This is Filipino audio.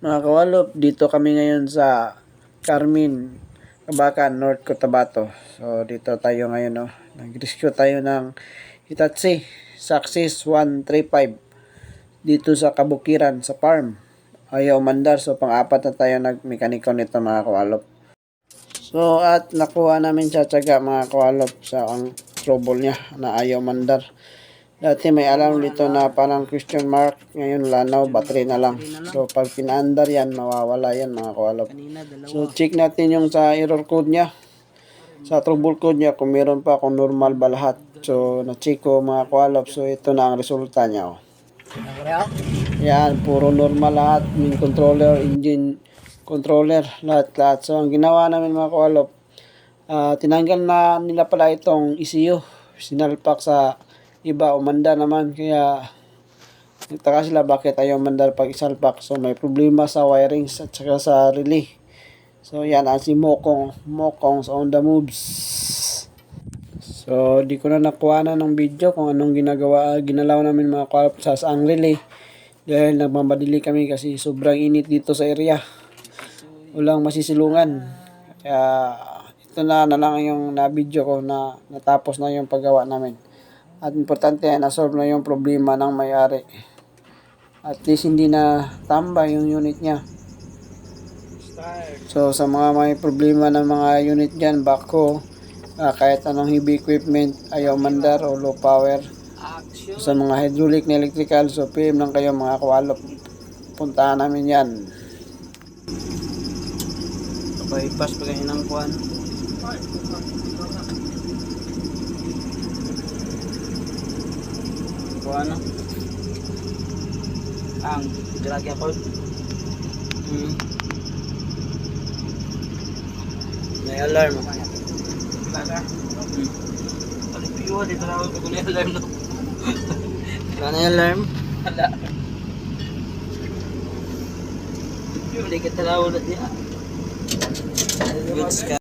Mga kawalop, dito kami ngayon sa Carmen, Kabakan, North Cotabato. So dito tayo ngayon, no. Nag-rescue tayo ng Hitachi Success 135 dito sa Kabukiran sa farm. Ayaw mandar, so pang-apat na tayo nag-mekaniko nito mga kawalop. So at nakuha namin sa tiyaga mga kawalop sa ang trouble niya na ayaw mandar. Dati may alarm dito na parang question mark, ngayon lanaw, battery na lang. So pag pinaandar yan, mawawala yan mga kawalop. So check natin yung sa error code niya, sa trouble code niya kung meron pa, kung normal ba lahat. So na-check ko mga kawalop, so ito na ang resulta niya. Oh. Yan, puro normal lahat, yung controller, engine controller, lahat. So ang ginawa namin mga kawalop, tinanggal na nila pala itong ECU, sinalpak sa iba, umanda naman, kaya nagtaka sila bakit ayaw mandar pag isalpak. So may problema sa wirings at saka sa relay. So yan ang si Mokong's on the moves. So di ko na nakuha na ng video kung anong ginalaw namin mga kawalop sa ang relay, dahil nagmamadali kami kasi sobrang init dito sa area, walang masisilungan. Kaya ito na lang yung na video ko na natapos na yung paggawa namin. At importante ay na-solve na yung problema ng may-ari. At least hindi na tambay yung unit niya. So sa mga may problema ng mga unit dyan, backhoe, kahit anong heavy equipment, ayaw mandar o low power. So, sa mga hydraulic na electrical, so PM lang kayo mga kawalop. Puntahan namin yan. Bypass pa ganyan ng kuwan. Ano? Ang drag ako. May alarm. Palipiwa dito na ako kung may alarm no. Wala na yung alarm? Wala. Hindi kita na ulit niya. Good sky.